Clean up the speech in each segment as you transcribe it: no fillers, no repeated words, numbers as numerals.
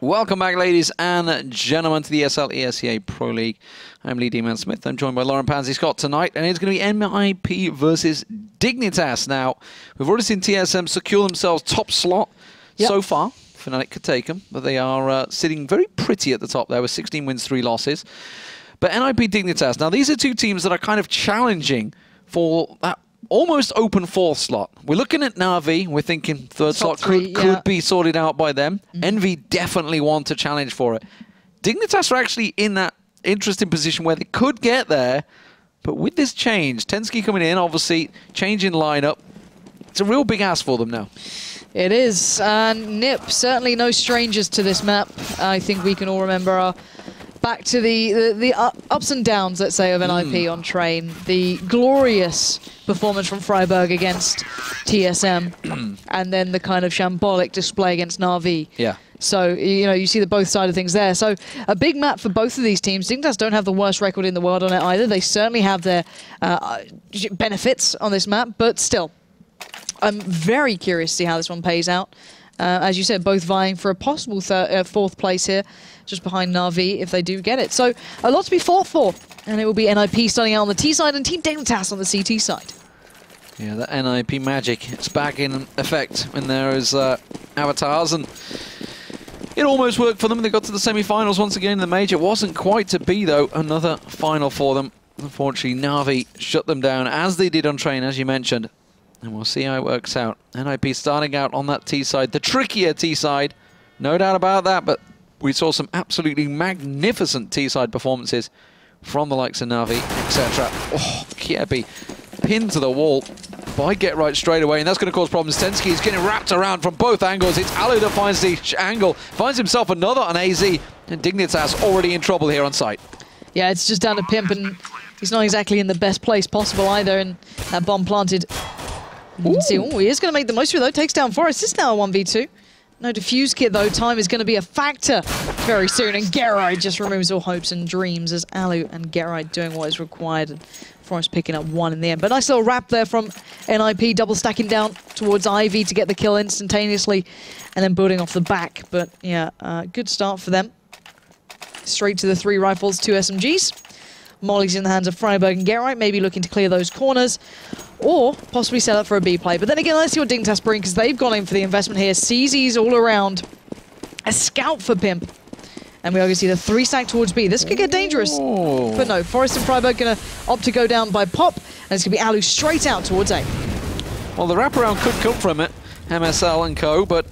Welcome back, ladies and gentlemen, to the ESL ESEA Pro League. I'm Lee D-Man-Smith. I'm joined by Lauren Pansy-Scott tonight, and it's going to be NiP versus Dignitas. Now, we've already seen TSM secure themselves top slot so far. Fnatic could take them, but they are sitting very pretty at the top there with 16 wins, 3 losses. But NiP Dignitas, now these are two teams that are kind of challenging for that almost open 4th slot. We're looking at Na'Vi. We're thinking 3rd slot could be sorted out by them. Envy definitely want to challenge for it. Dignitas are actually in that interesting position where they could get there, but with this change, Tensky coming in, obviously changing lineup, it's a real big ask for them now. It is. NiP, certainly no strangers to this map. I think we can all remember back to the ups and downs, let's say, of NiP on Train. The glorious performance from Freiburg against TSM, and then the kind of shambolic display against Na'Vi. Yeah. So, you know, you see both sides of things there. So, a big map for both of these teams. Dignitas don't have the worst record in the world on it either. They certainly have their benefits on this map, but still, I'm very curious to see how this one pays out. As you said, both vying for a possible 4th place here, just behind Na'Vi if they do get it. So a lot to be fought for, and it will be NiP starting out on the T side and Team Dignitas on the CT side. Yeah, the NiP magic, it's back in effect when there is avatars, and it almost worked for them. They got to the semi-finals once again in the major. It wasn't quite to be, though. Another final for them. Unfortunately, Na'Vi shut them down, as they did on Train, as you mentioned. And we'll see how it works out. NiP starting out on that T side, the trickier T side, no doubt about that, but we saw some absolutely magnificent T side performances from the likes of Na'Vi, etc. Oh, Kiebi pinned to the wall by Get Right straight away, and that's going to cause problems. Tensky is getting wrapped around from both angles. It's Alu that finds the angle, finds himself another on AZ, and Dignitas already in trouble here on site. Yeah, it's just down to Pimp, and he's not exactly in the best place possible either, and that bomb planted. You can see, he is going to make the most of it, though. Takes down Forest. It's now a 1v2. No defuse kit, though. Time is going to be a factor very soon. And Gerard just removes all hopes and dreams as Alu and Gerard doing what is required. And Forest picking up 1 in the end. But nice little wrap there from NiP, double stacking down towards Ivy to get the kill instantaneously. And then building off the back. But, yeah, good start for them. Straight to the 3 rifles, 2 SMGs. Molly's in the hands of Freiburg and Gerard, maybe looking to clear those corners, or possibly set up for a B play. But then again, let's see what Dignitas bring, because they've gone in for the investment here. CZ's all around. A scout for Pimp. And we are going to see the 3 stack towards B. This could get dangerous. But no, Forest and Freiburg going to opt to go down by Pop, and it's going to be Alu straight out towards A. Well, the wraparound could come from it, MSL and co, but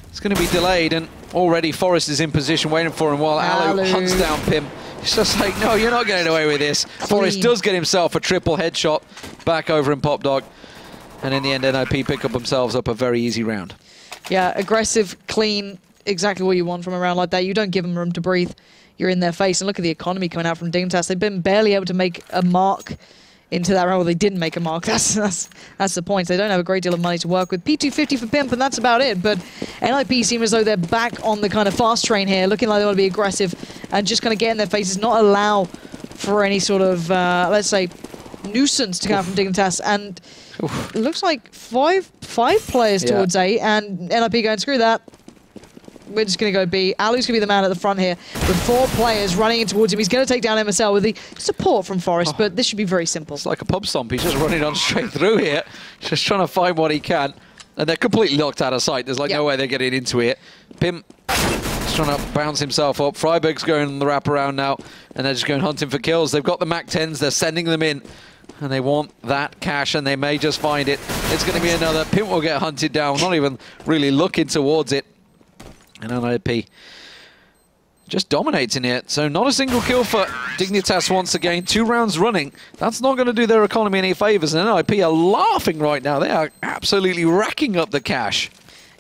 it's going to be delayed, and already Forest is in position waiting for him while Alu hunts down Pimp. It's just like, no, you're not getting away with this. Forest does get himself a triple headshot back over in Pop Dog. And in the end, NiP pick up themselves up a very easy round. Yeah, aggressive, clean, exactly what you want from a round like that. You don't give them room to breathe. You're in their face. And look at the economy coming out from Dignitas. They've been barely able to make a mark into that round. Well, they didn't make a mark. That's the point. They don't have a great deal of money to work with. P250 for Pimp, and that's about it. But NiP seem as though they're back on the kind of fast train here, looking like they want to be aggressive and just kind of get in their faces, not allow for any sort of, let's say, nuisance to come from Dignitas. And it looks like five players towards A, and NiP going, screw that. We're just going to go B. Alu's going to be the man at the front here with 4 players running in towards him. He's going to take down MSL with the support from Forest, but this should be very simple. It's like a pub stomp. He's just running on straight through here, just trying to find what he can. And they're completely locked out of sight. There's like no way they're getting into it. Pimp is trying to bounce himself up. Freiburg's going on the wraparound now, and they're just going hunting for kills. They've got the MAC-10s. They're sending them in, and they want that cash, and they may just find it. It's going to be another. Pimp will get hunted down, not even really looking towards it. And NiP just dominating it. So not a single kill for Dignitas once again. 2 rounds running. That's not going to do their economy any favors. And NiP are laughing right now. They are absolutely racking up the cash.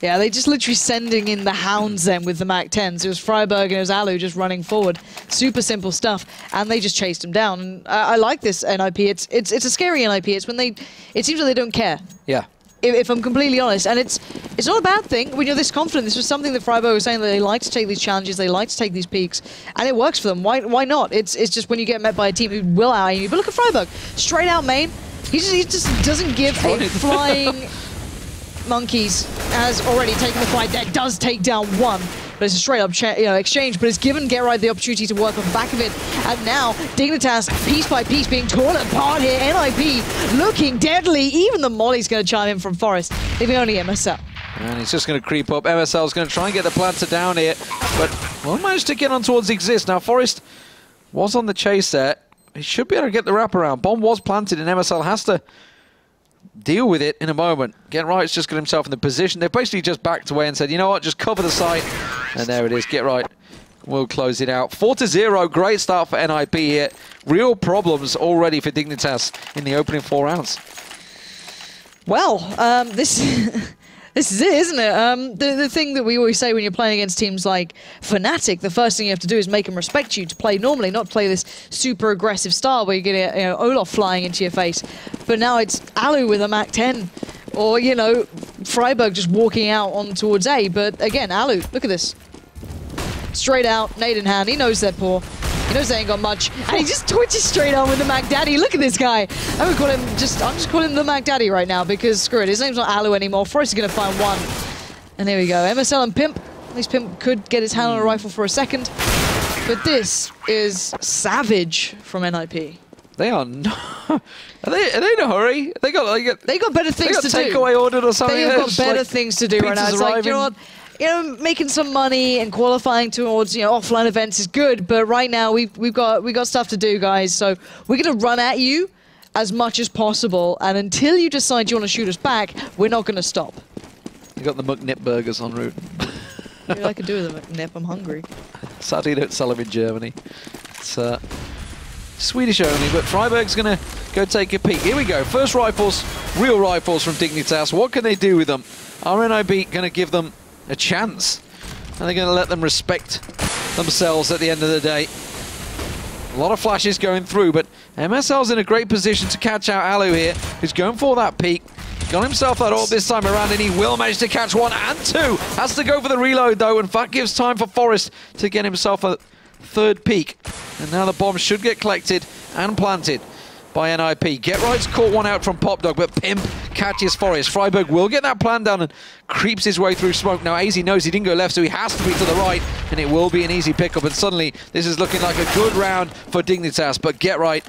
Yeah, they just literally sending in the hounds then with the MAC-10s. It was Freiburg and it was Alu just running forward. Super simple stuff. And they just chased him down. And I like this NiP. It's a scary NiP. It's when it seems like they don't care. Yeah. If I'm completely honest, and it's not a bad thing when you're this confident. This was something that Freiburg was saying, that they like to take these challenges, they like to take these peaks, and it works for them. Why not? It's just when you get met by a team who will out you. But look at Freiburg, straight out main. He just doesn't give a flying monkeys. Has already taken the fight. That does take down 1. but it's a straight up exchange, but it's given Get Right the opportunity to work on the back of it. And now Dignitas, piece by piece, being torn apart here. NiP looking deadly. Even the molly's going to chime in from Forest, leaving only MSL. And he's just going to creep up. MSL's going to try and get the planter down here, but won't manage to get on towards Exist. Now, Forest was on the chase there. He should be able to get the wraparound. Bomb was planted, and MSL has to deal with it in a moment. Get Right's just got himself in the position. They've basically just backed away and said, you know what, just cover the site. And there it is. Get Right will close it out. 4-0. Great start for NiP here. Real problems already for Dignitas in the opening 4 rounds. Well, this is it, isn't it? The thing that we always say when you're playing against teams like Fnatic, the first thing you have to do is make them respect you to play normally, not play this super aggressive style where you get Olaf flying into your face. But now it's Alu with a Mac-10, or, Freiburg just walking out on towards A. But again, Alu, look at this. Straight out, nade in hand. He knows they're poor. He knows they ain't got much, and he just twitches straight on with the Mac Daddy. Look at this guy. I'm just calling him the Mac Daddy right now because screw it. His name's not Alu anymore. Forrest is gonna find one, and here we go. MSL and Pimp. At least Pimp could get his hand on a rifle for a second, but this is savage from NiP. They are not. Are they in a hurry? They got better things to do. Takeaway ordered or something. They have got better things to do right now. It's like, you know what? Making some money and qualifying towards offline events is good, but right now we've got stuff to do, guys. So we're gonna run at you as much as possible, and until you decide you want to shoot us back, we're not gonna stop. You got the McNip burgers en route. Maybe I could do with a McNip. I'm hungry. Sadly, don't sell them in Germany. It's Swedish only, but Freiburg's gonna go take a peek. Here we go. First rifles, real rifles from Dignitas. What can they do with them? Are NiP gonna give them a chance? Are they going to let them respect themselves at the end of the day? A lot of flashes going through, but MSL's in a great position to catch out Alu here, who's going for that peak. Got himself that orb this time around, and he will manage to catch 1 and 2. Has to go for the reload, though, and that gives time for Forest to get himself a 3rd peak. And now the bomb should get collected and planted by NiP. Get Right's caught one out from Popdog, but Pimp catches Forest. Freiburg will get that plan down and creeps his way through smoke. Now AZ knows he didn't go left, so he has to be to the right, and it will be an easy pickup. And suddenly, this is looking like a good round for Dignitas, but Get Right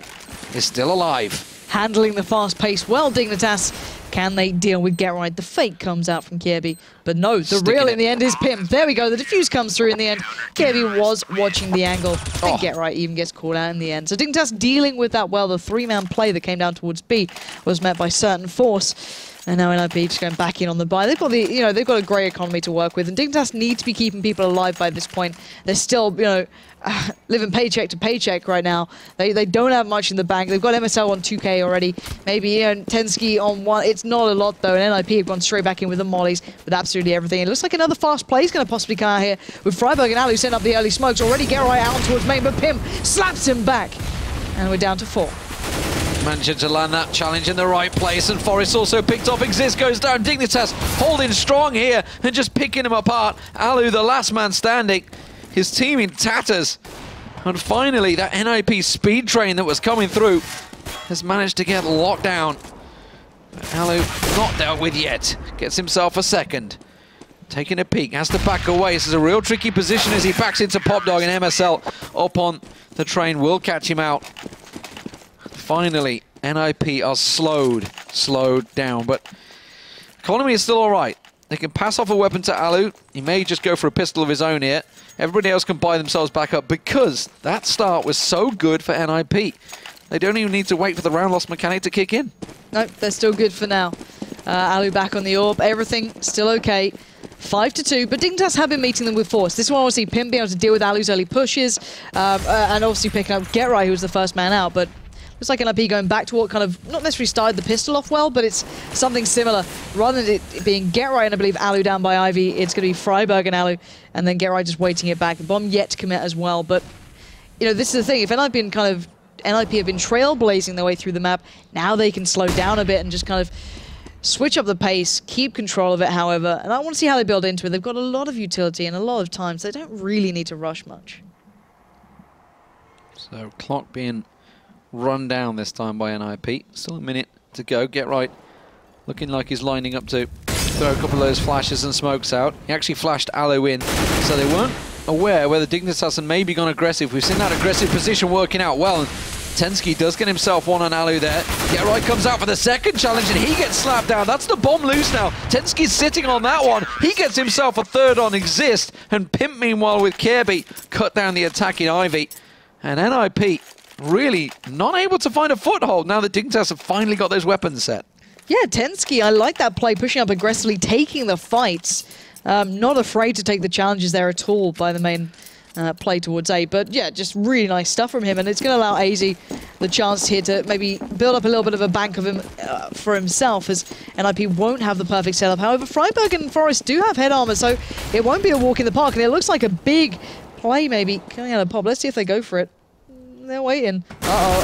is still alive. Handling the fast pace well, Dignitas. Can they deal with Get Right? The fake comes out from Kirby, but no, the real in the end is Pimp. There we go, the defuse comes through in the end. Kirby was watching the angle, and Get Right even gets called out in the end. So Dignitas dealing with that well. The 3-man play that came down towards B was met by certain force. And now NiP just going back in on the buy. They've got they've got a great economy to work with, and Dignitas need to be keeping people alive by this point. They're still, living paycheck to paycheck right now. They don't have much in the bank. They've got MSL on 2K already. Maybe Tensky on 1. It's not a lot though. And NiP have gone straight back in with the mollies with absolutely everything. It looks like another fast play is going to possibly come out here with Freiburg and Alu setting up the early smokes. Already Get Right out towards main, but Pimp slaps him back, and we're down to 4. Managed to land that challenge in the right place, and Forest also picked off. Exist goes down. Dignitas holding strong here and just picking him apart. Alu, the last man standing, his team in tatters. And finally, that NiP speed train that was coming through has managed to get locked down. But Alu not dealt with yet. Gets himself a 2nd. Taking a peek, has to back away. This is a real tricky position as he backs into Popdog, and MSL up on the train will catch him out. Finally, NiP are slowed down, but economy is still all right. They can pass off a weapon to Alu. He may just go for a pistol of his own here. Everybody else can buy themselves back up because that start was so good for NiP. They don't even need to wait for the round loss mechanic to kick in. Nope, they're still good for now. Alu back on the orb. Everything still okay. 5-2, but Dignitas have been meeting them with force. This one, obviously, Pimp being able to deal with Alu's early pushes, and obviously picking up Get Right, who was the first man out, but looks like NiP going back to what kind of, not necessarily started the pistol off well, but it's something similar. Rather than it being Get Right and I believe Alu down by Ivy, it's going to be Freiburg and Alu, and then Get Right just waiting it back. The bomb yet to commit as well, but this is the thing. If NiP have been trailblazing their way through the map, now they can slow down a bit and just kind of switch up the pace, keep control of it, however, and I want to see how they build into it. They've got a lot of utility and a lot of time, so they don't really need to rush much. So clock being run down this time by NiP. Still a minute to go. Get Right looking like he's lining up to throw a couple of those flashes and smokes out. He actually flashed Alu in, so they weren't aware whether Dignitas had maybe gone aggressive. We've seen that aggressive position working out well. And Tensky does get himself one on Alu there. Get-Right comes out for the second challenge and he gets slapped down. That's the bomb loose now. Tensky's sitting on that one. He gets himself a third on Exist. And Pimp, meanwhile, with Kirby, cut down the attacking Ivy. And NiP really not able to find a foothold now that Dignitas have finally got those weapons set. Yeah, Tensky, I like that play, pushing up aggressively, taking the fights. Not afraid to take the challenges there at all by the main play towards A. But yeah, just really nice stuff from him, and it's going to allow AZ the chance here to maybe build up a little bit of a bank of him for himself, as NiP won't have the perfect setup. However, Freiburg and Forest do have head armor, so it won't be a walk in the park, and it looks like a big play maybe coming out of Pop. Let's see if they go for it. They're waiting. Uh-oh,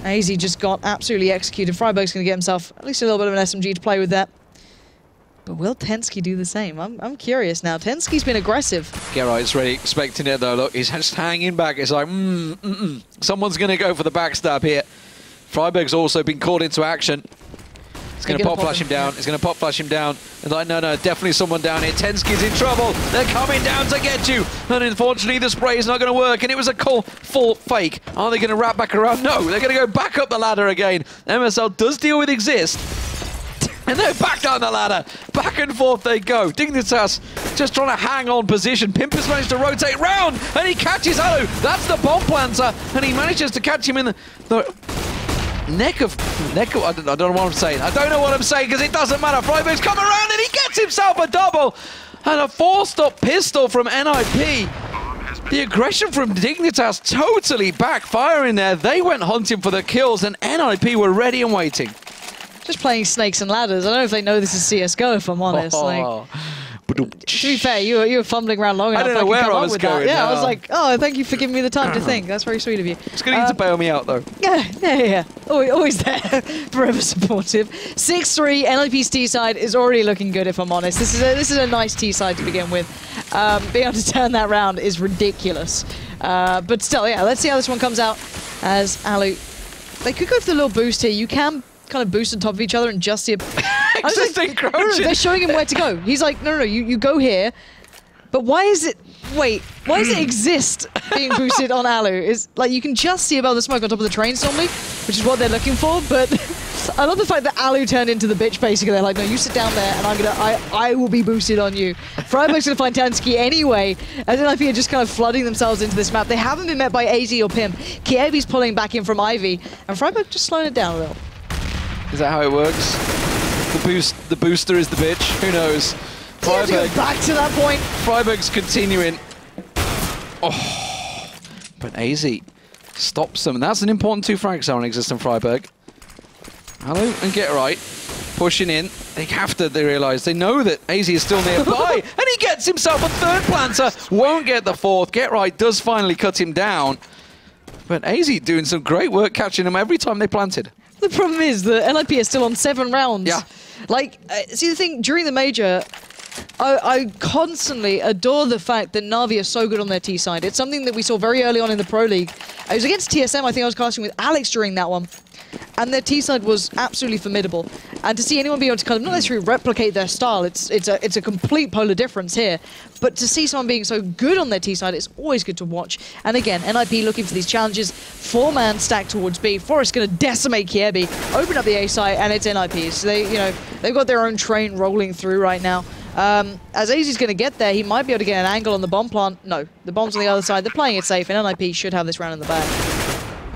AZ just got absolutely executed. Freiburg's going to get himself at least a little bit of an SMG to play with that. But will Tensky do the same? I'm curious now. Tensky's been aggressive. Get-Right's really expecting it though. Look, he's just hanging back. It's like, someone's going to go for the backstab here. Freiburg's also been called into action. He's going to pop flash him down. He's going to pop flash him down. And like, no, definitely someone down here. Tensky's in trouble. They're coming down to get you. And unfortunately, the spray is not going to work. And it was a full fake. Are they going to wrap back around? No, they're going to go back up the ladder again. MSL does deal with Exist. And they're back down the ladder. Back and forth they go. Dignitas just trying to hang on position. Pimp has managed to rotate round. And he catches Alu. That's the bomb planter. And he manages to catch him in the neck of I don't know what I'm saying. I don't know what I'm saying because it doesn't matter. Freiburg's come around and he gets himself a double. And a 4-stop pistol from NiP. The aggression from Dignitas totally backfiring there. They went hunting for the kills and NiP were ready and waiting. Just playing snakes and ladders. I don't know if they know this is CSGO, if I'm honest. Like, to be fair, you were fumbling around long enough. I don't know where I was going. Yeah, I was like, oh, thank you for giving me the time to think. That's very sweet of you. It's going to need to bail me out, though. Yeah. Always there. Forever supportive. 6-3, NiP's T side is already looking good, if I'm honest. This is a nice T side to begin with. Being able to turn that round is ridiculous. But still, yeah, let's see how this one comes out. As Alu, they could go for the little boost here. You can kind of boost on top of each other and just see no, they're showing him where to go. He's like, no, you go here. But why is it Exist being boosted on Alu? Is like you can just see above the smoke on top of the trains normally, which is what they're looking for. But I love the fact that Alu turned into the bitch basically. They're like, no, you sit down there and I will be boosted on you. Freiburg's gonna find Tensky anyway. As NiP are just kind of flooding themselves into this map. They haven't been met by AZ or Pimp. Kievi's pulling back in from Ivy, and Freiburg just slowing it down a little. Is that how it works? The booster is the bitch. Who knows? Freiburg back to that point. Freiburg's continuing. Oh, but AZ stops them. And that's an important 2 frags on Exist and Freiburg. Alu and Get-Right pushing in. They have to, they realise. They know that AZ is still nearby. And he gets himself a 3rd planter. Won't get the 4th. Get-Right does finally cut him down. But AZ doing some great work catching him every time they planted. The problem is that NiP is still on 7 rounds. Yeah. Like, see the thing, during the major, I constantly adore the fact that Na'Vi are so good on their T side. It's something that we saw very early on in the Pro League. It was against TSM, I think I was casting with Alex during that one. And their T side was absolutely formidable. And to see anyone be able to kind of not necessarily replicate their style, it's a complete polar difference here. But to see someone being so good on their T side, it's always good to watch. And again, NiP looking for these challenges. 4-man stack towards B. Forest going to decimate Kiebi, open up the A side, and it's NiP. So they've got their own train rolling through right now. As AZ's going to get there, he might be able to get an angle on the bomb plant. No, the bomb's on the other side. They're playing it safe, and NiP should have this round in the bag.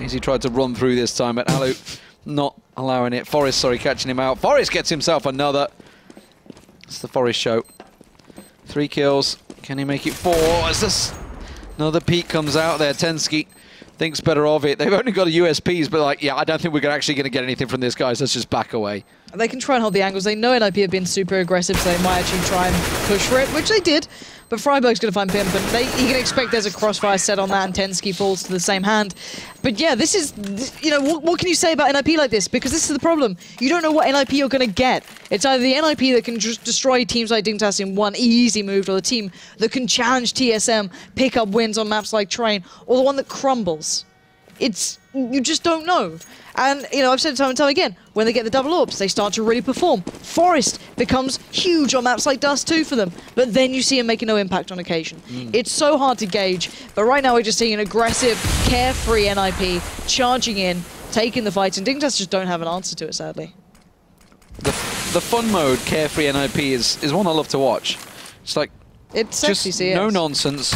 AZ tried to run through this time, but Alu not allowing it. Forest, sorry, catching him out. Forest gets himself another. It's the Forest show. 3 kills. Can he make it 4? As this another peak comes out there, Tensky thinks better of it. They've only got a USPs, but like, yeah, I don't think we're actually going to get anything from this, guys. Let's just back away. They can try and hold the angles. They know NiP have been super aggressive, so they might actually try and push for it, which they did. But Freiburg's going to find Pimp, and he can expect there's a crossfire set on that, and Tensky falls to the same hand. But yeah, this is, what can you say about NiP like this? Because this is the problem. You don't know what NiP you're going to get. It's either the NiP that can just destroy teams like Dignitas in one easy move, or the team that can challenge TSM, pick up wins on maps like Train, or the one that crumbles. you just don't know. And, you know, I've said time and time again, when they get the double orbs, they start to really perform. Forest becomes huge on maps like Dust 2 for them, but then you see him making no impact on occasion. It's so hard to gauge, but right now we're just seeing an aggressive, carefree NiP charging in, taking the fight, and Dignitas just don't have an answer to it, sadly. The fun mode, carefree NiP, is one I love to watch. It's like, it's sexy, just no nonsense,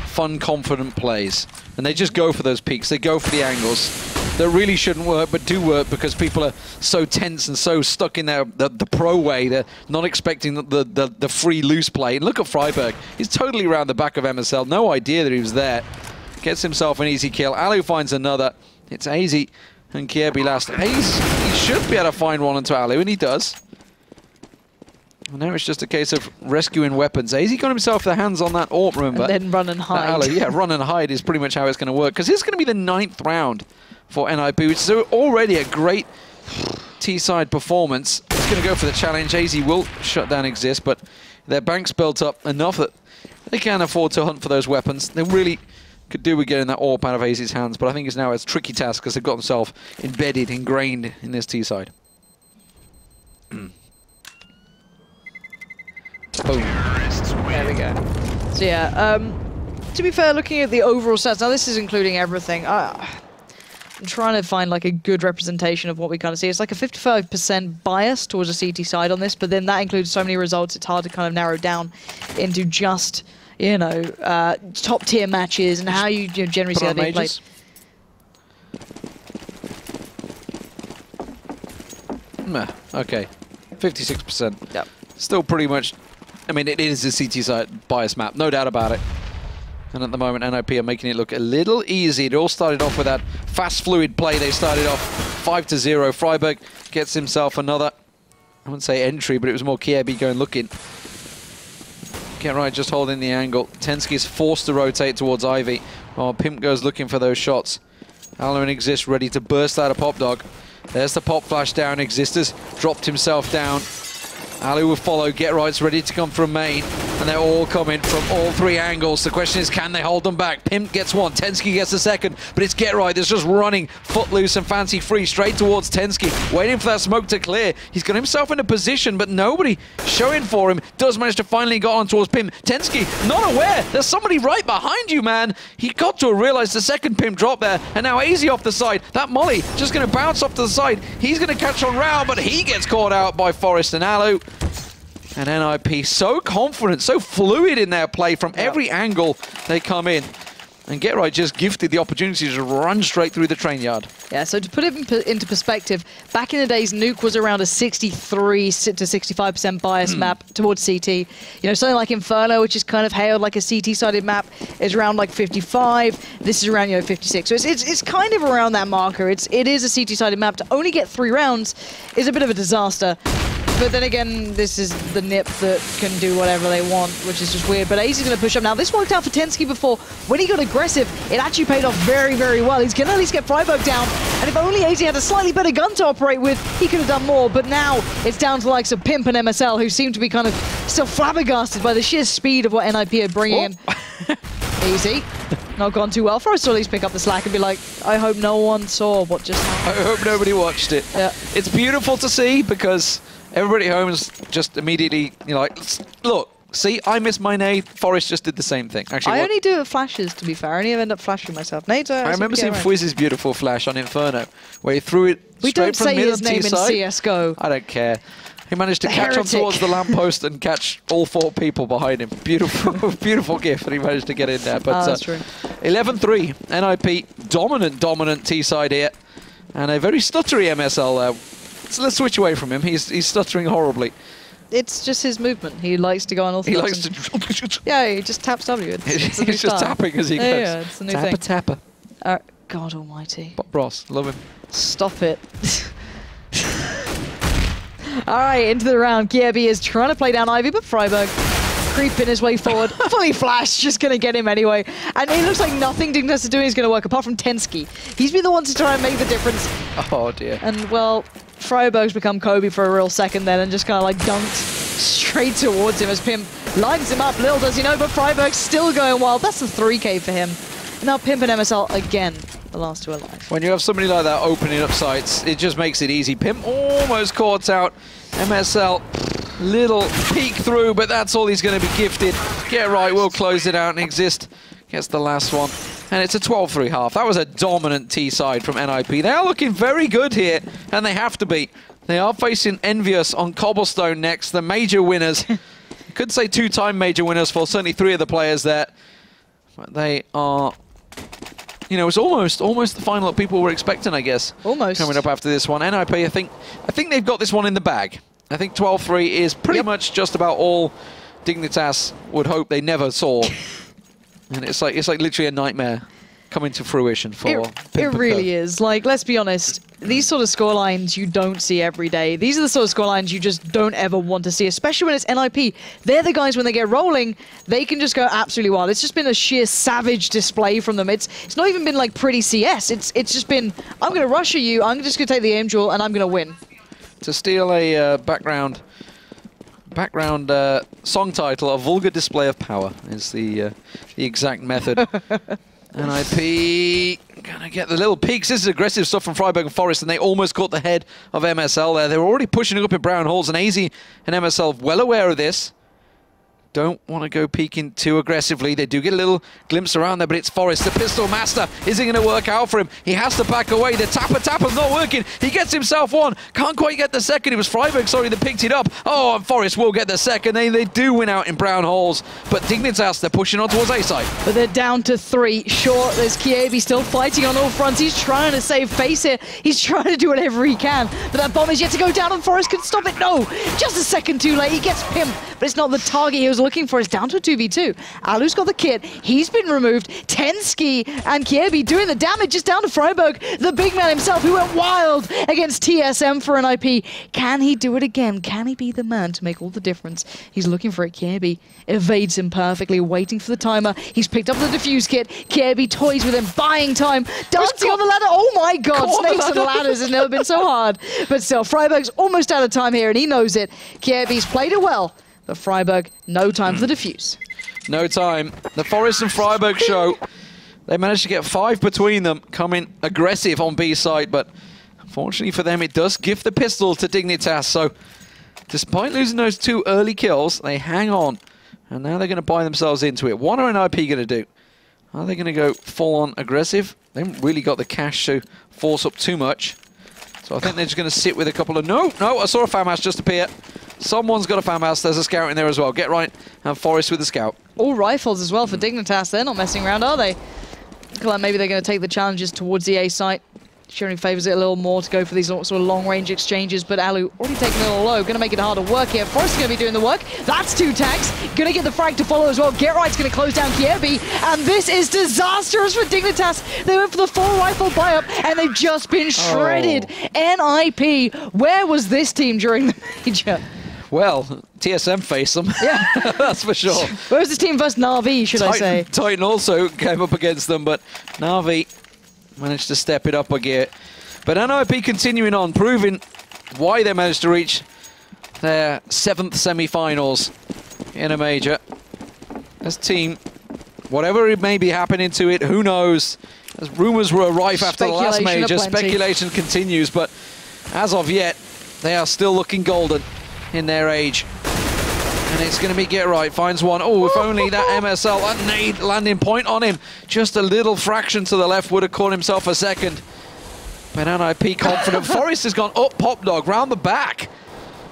fun, confident plays. And they just go for those peaks, they go for the angles. That really shouldn't work, but do work because people are so tense and so stuck in the pro way. They're not expecting the free loose play. And look at Freiburg. He's totally around the back of MSL. No idea that he was there. Gets himself an easy kill. Alu finds another. It's AZ and Kierby last. He should be able to find one into Alu, and he does. And now it's just a case of rescuing weapons. AZ got himself the hands on that AWP, remember? And then run and hide. Alu, yeah, run and hide is pretty much how it's going to work. Because it's going to be the 9th round for NiP, which is already a great T-side performance. It's going to go for the challenge. AZ will shut down Exist, but their bank's built up enough that they can afford to hunt for those weapons. They really could do with getting that AWP out of AZ's hands, but I think it's now a tricky task because they've got themselves embedded, ingrained in this T-side. Boom. There we go. So yeah, to be fair, looking at the overall stats, now this is including everything. I'm trying to find like a good representation of what we kind of see. It's like a 55% bias towards a CT side on this, but then that includes so many results, it's hard to kind of narrow down into just, you know, top tier matches and how you generally see how they play. Okay, 56%. Yep. Still pretty much, I mean, it is a CT side bias map, no doubt about it. And at the moment, NiP are making it look a little easy. It all started off with that fast, fluid play. They started off 5-0. Freiburg gets himself another, I wouldn't say entry, but it was more Kierby going looking. Get right, just holding the angle. Tensky is forced to rotate towards Ivy, while Pimp goes looking for those shots. Alu and Exist ready to burst out of Pop Dog. There's the pop flash down. Existers dropped himself down. Alu will follow. Get Right's ready to come from main. And they're all coming from all 3 angles. The question is, can they hold them back? Pimp gets one. Tensky gets the second. But it's Get Right that's just running footloose and fancy free straight towards Tensky. Waiting for that smoke to clear. He's got himself in a position, but nobody showing for him. Does manage to finally get on towards Pimp. Tensky not aware. There's somebody right behind you, man. He got to realize the second Pimp drop there. And now AZ off the side. That Molly just going to bounce off to the side. He's going to catch on Rao, but he gets caught out by Forest and Alu. And NiP so confident, so fluid in their play from every angle they come in. And Get Right just gifted the opportunity to run straight through the train yard. Yeah, so to put it into perspective, back in the days, Nuke was around a 63 to 65% bias map towards CT. You know, something like Inferno, which is kind of hailed like a CT-sided map, is around like 55. This is around, 56. So it's kind of around that marker. It is a CT-sided map. To only get 3 rounds is a bit of a disaster. But then again, this is the NiP that can do whatever they want, which is just weird. But AZ is going to push up now. This worked out for Tensky before. When he got aggressive, it actually paid off very, very well. He's going to at least get Freiburg down. And if only AZ had a slightly better gun to operate with, he could have done more. But now it's down to the likes of Pimp and MSL, who seem to be kind of still flabbergasted by the sheer speed of what NiP are bringing in. Easy. Not gone too well. Forest will at least pick up the slack and be like, I hope no one saw what just happened. I hope nobody watched it. Yeah. It's beautiful to see because everybody at home is just immediately, like, look, see, I missed my nade. Forest just did the same thing. Actually, I only do it with flashes, to be fair. I only end up flashing myself. Nades, I remember seeing Fwizz's beautiful flash on Inferno, where he threw it straight from mid on T-side. We don't say his name in CSGO. I don't care. He managed to catch on towards the lamppost and catch all 4 people behind him. Beautiful, beautiful gift that he managed to get in there. But that's true. 11-3, NiP, dominant T-side here. And a very stuttery MSL there. So let's switch away from him. He's stuttering horribly. It's just his movement. He likes to go on all He likes to... Yeah, he just taps W. He's just tapping as he goes. Yeah, it's a new thing. Tapper. God almighty. Bob Ross, love him. Stop it. All right, into the round. Kierby is trying to play down Ivy, but Freiburg creeping his way forward. Fully flash, just going to get him anyway. And it looks like nothing Dignitas is doing is going to work, apart from Tensky. He's been the one to try and make the difference. Oh, dear. And, well, Freiburg's become Kobe for a real second then and just kind of, like, dunked straight towards him as Pimp lines him up. Little does he know, but Freiburg's still going wild. That's a 3K for him. And now Pimp and MSL again The last two alive. When you have somebody like that opening up sites, it just makes it easy. Pimp almost caught out. MSL, little peek through, but that's all he's going to be gifted. Get right, we'll close it out, and Exist gets the last one. And it's a 12-3 half. That was a dominant T side from NiP. They are looking very good here, and they have to be. They are facing Envious on Cobblestone next, the major winners. Could say two-time major winners for certainly 3 of the players there. But they are, you know, it's almost the final that people were expecting, I guess. Almost. Coming up after this one. NiP, I think they've got this one in the bag. I think 12-3 is pretty much just about all Dignitas would hope they never saw. And it's like literally a nightmare coming to fruition for it really is. Like, let's be honest, these sort of scorelines you don't see every day. These are the sort of scorelines you just don't ever want to see, especially when it's NiP. They're the guys, when they get rolling, they can just go absolutely wild. It's just been a sheer savage display from them. It's not even been like pretty CS. It's just been, I'm going to rush at you, I'm just going to take the aim duel, and I'm going to win. To steal a background song title, a vulgar display of power is the exact method. NiP gonna get the little peeks. This is aggressive stuff from Freiburg and Forest, and they almost caught the head of MSL there. They were already pushing up in brown holes, and AZ and MSL well aware of this. Don't want to go peeking too aggressively. They do get a little glimpse around there, but it's Forest, the pistol master. Is it going to work out for him? He has to back away. The tapper's not working. He gets himself one. Can't quite get the second. It was Freiburg, sorry, that picked it up. Oh, and Forest will get the second. They do win out in brown holes, but Dignitas, they're pushing on towards A side. But they're down to 3. Sure, there's Kiebi still fighting on all fronts. He's trying to save face here. He's trying to do whatever he can, but that bomb is yet to go down, and Forest can stop it. No, just a second too late. He gets pimped, but it's not the target he was looking for. It's down to a 2v2. Alu's got the kit. He's been removed. Tenski and Kiebi doing the damage. Just down to Freiburg, the big man himself, who went wild against TSM for NiP. Can he do it again? Can he be the man to make all the difference? He's looking for it. Kiebi evades him perfectly, waiting for the timer. He's picked up the defuse kit. Kiebi toys with him, buying time, dancing on the ladder. Oh my god, snakes and ladders has never been so hard. But still, Freiburg's almost out of time here, and he knows it. Kiebi's played it well. But Freiburg, no time for the defuse. No time. The Forest and Freiburg show. They managed to get 5 between them, coming aggressive on B side, but unfortunately for them, it does gift the pistol to Dignitas. So, despite losing those 2 early kills, they hang on. And now they're going to buy themselves into it. What are NiP going to do? Are they going to go full-on aggressive? They haven't really got the cash to force up too much. So I think they're just going to sit with a couple of... No, I saw a FAMAS just appear. Someone's got a FAMAS. There's a scout in there as well. Get right. And Forest with the scout. All rifles as well for Dignitas. They're not messing around, are they? Look like maybe they're going to take the challenges towards the A site. Sharing favours it a little more to go for these sort of long-range exchanges, but Alu already taking a little low. Going to make it harder work here. Forrest is going to be doing the work. That's 2 tags. Going to get the frag to follow as well. Get Right's going to close down Kiebi, and this is disastrous for Dignitas. They went for the full rifle buy-up, and they've just been shredded. NiP, where was this team during the major? Well, TSM faced them. Yeah. That's for sure. Where was this team versus Na'Vi, should I say? Titan also came up against them, but Na'Vi managed to step it up a gear. But NiP continuing on, proving why they managed to reach their 7th semi-finals in a major. This team, whatever it may be happening to it, who knows? As rumours were rife after the last major, speculation continues, but as of yet, they are still looking golden in their age. And it's going to be Get Right, finds one. Oh, if only that MSL, that nade landing point on him. Just a little fraction to the left would have caught himself a second. But NiP confident. Forrest has gone up Pop Dog, round the back,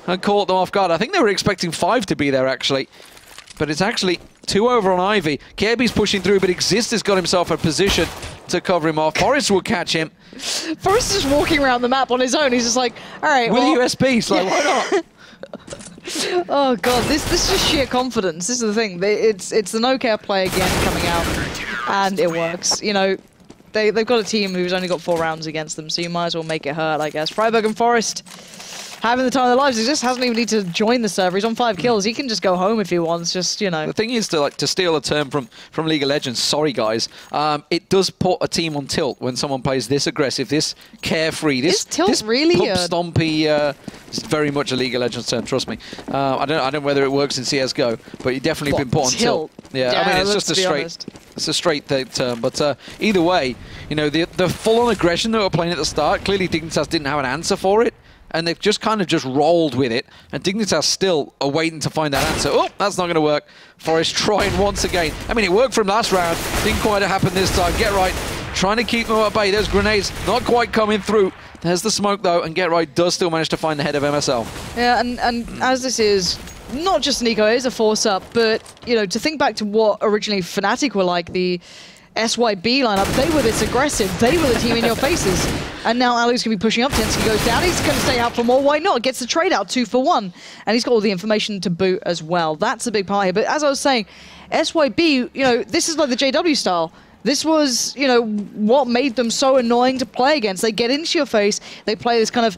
and caught them off guard. I think they were expecting 5 to be there, actually. But it's actually 2 over on Ivy. Kiebi's pushing through, but Exist has got himself a position to cover him off. Forrest will catch him. Forrest is walking around the map on his own. He's just like, all right, with USPs, like, why not? Oh god, this is just sheer confidence. This is the thing. It's the no-care play again coming out, and it works. You know, they've got a team who's only got 4 rounds against them, so you might as well make it hurt, I guess. Freiburg and Forest, having the time of their lives. He just hasn't even need to join the server. He's on 5 kills. He can just go home if he wants. Just, you know. The thing is, to steal a term from League of Legends, sorry guys, it does put a team on tilt when someone plays this aggressive, this carefree, this really stompy. It's very much a League of Legends term. Trust me. I don't know whether it works in CS:GO, but you've definitely been put on tilt. Yeah, I mean it's just a straight term. But either way, you know, the full-on aggression that we're playing at the start. Clearly, Dignitas didn't have an answer for it. And they've just kind of just rolled with it. And Dignitas still are waiting to find that answer. Oh, that's not going to work. Forest trying once again. I mean, it worked from last round. Didn't quite happen this time. Get right. Trying to keep them at bay. There's grenades. Not quite coming through. There's the smoke, though. And Get Right does still manage to find the head of MSL. Yeah, and as this is not just Nico, it is a force-up. But, you know, to think back to what originally Fnatic were like, the SYB lineup, they were this aggressive. They were the team in your faces. And now Alu's going to be pushing up. Tensky goes down. He's going to stay out for more. Why not? Gets the trade out 2 for 1. And he's got all the information to boot as well. That's a big part here. But as I was saying, SYB, you know, this is like the JW style. This was, you know, what made them so annoying to play against. They get into your face. They play this kind of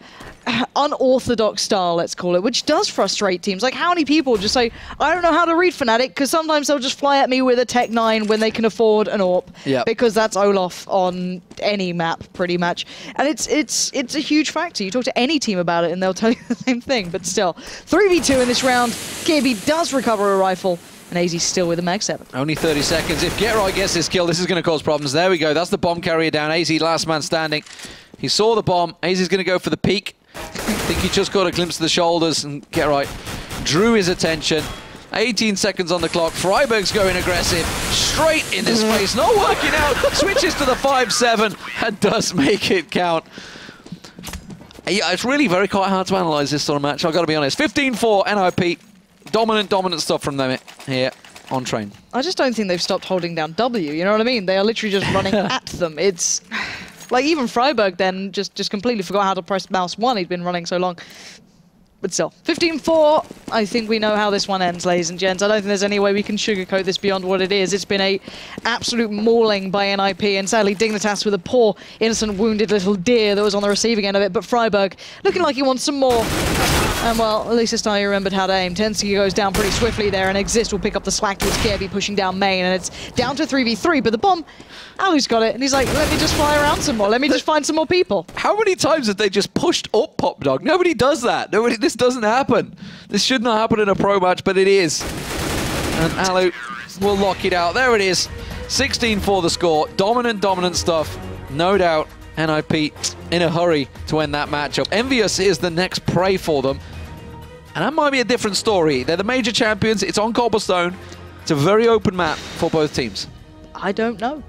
unorthodox style, let's call it, which does frustrate teams. Like, how many people just say, I don't know how to read Fnatic, because sometimes they'll just fly at me with a Tech 9 when they can afford an AWP, because that's Olaf on any map, pretty much. And it's a huge factor. You talk to any team about it, and they'll tell you the same thing. But still, 3v2 in this round. KB does recover a rifle. And AZ's still with a Mag 7. Only 30 seconds. If Get Right gets this kill, this is going to cause problems. There we go. That's the bomb carrier down. AZ last man standing. He saw the bomb. AZ's going to go for the peek. I think he just got a glimpse of the shoulders, and Get Right drew his attention. 18 seconds on the clock. Freiburg's going aggressive. Straight in his face. Not working out. Switches to the 5-7 and does make it count. Yeah, it's really very quite hard to analyze this sort of match. I've got to be honest. 15-4 NiP. Dominant stuff from them here on train. I just don't think they've stopped holding down W, you know what I mean? They are literally just running at them. It's like even Freiburg then just completely forgot how to press mouse 1. He'd been running so long. But still, 15-4. I think we know how this one ends, ladies and gents. I don't think there's any way we can sugarcoat this beyond what it is. It's been a absolute mauling by NiP, and sadly Dignitas with a poor, innocent, wounded little deer that was on the receiving end of it. But Freiburg looking like he wants some more. And well, at least this time he remembered how to aim. Tensky goes down pretty swiftly there, and Exist will pick up the slack with KB pushing down main, and it's down to 3v3. But the bomb, Alu's got it, and he's like, let me just fly around some more. Let me just find some more people. How many times have they just pushed up Pop Dog? Nobody does that. This doesn't happen. This should not happen in a pro match, but it is. And Alu will lock it out. There it is. 16-4 the score. Dominant stuff. No doubt. NiP in a hurry to end that matchup. Envious is the next prey for them. And that might be a different story. They're the major champions. It's on Cobblestone. It's a very open map for both teams. I don't know.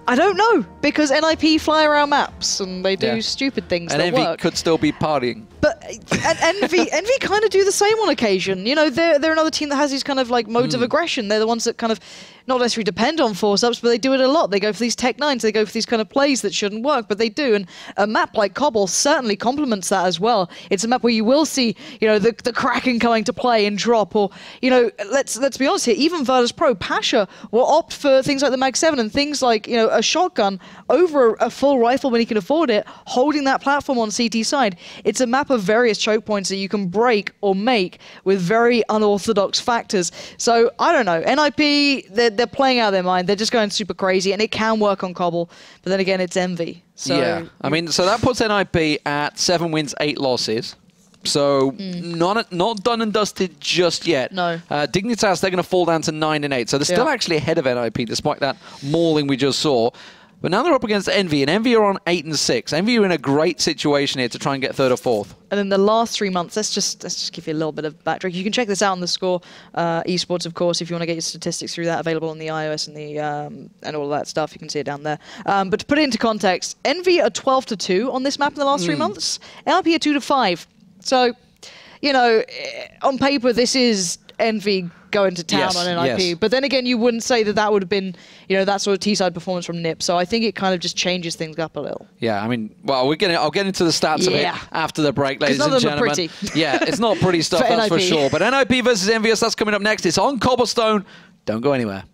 I don't know, because NiP fly around maps and they do stupid things and that Envy work. could still be partying. But Envy kind of do the same on occasion. You know, they're another team that has these kind of like modes of aggression. They're the ones that kind of not necessarily depend on force-ups, but they do it a lot. They go for these Tech 9s, they go for these kind of plays that shouldn't work, but they do. And a map like Cobble certainly complements that as well. It's a map where you will see, you know, the Kraken coming to play and drop, or, you know, let's be honest here, even Virtus Pro, Pasha will opt for things like the Mag 7 and things like, you know, a shotgun over a full rifle when he can afford it, holding that platform on CT side. It's a map of various choke points that you can break or make with very unorthodox factors. So, I don't know. NiP, they're playing out of their mind. They're just going super crazy, and it can work on Cobble. But then again, it's Envy. So, yeah, I mean, so that puts NiP at 7 wins, 8 losses. So not done and dusted just yet. No. Dignitas, they're going to fall down to 9 and 8. So they're still actually ahead of NiP, despite that mauling we just saw. But now they're up against Envy, and Envy are on 8 and 6. Envy are in a great situation here to try and get 3rd or 4th. And in the last 3 months, let's just give you a little bit of backtrack. You can check this out on theScore, eSports, of course, if you want to get your statistics through that, available on the iOS and the and all of that stuff. You can see it down there. But to put it into context, Envy are 12-2 on this map in the last 3 months. NiP are 2-5. So, you know, on paper, this is Envy going to town on NiP. Yes. But then again, you wouldn't say that that would have been, you know, that sort of T-side performance from NiP. So I think it kind of just changes things up a little. Yeah, I mean, well, I'll get into the stats of it after the break, ladies and gentlemen. Pretty. Yeah, it's not pretty stuff, that's for sure. But NiP versus Envious, that's coming up next. It's on Cobblestone. Don't go anywhere.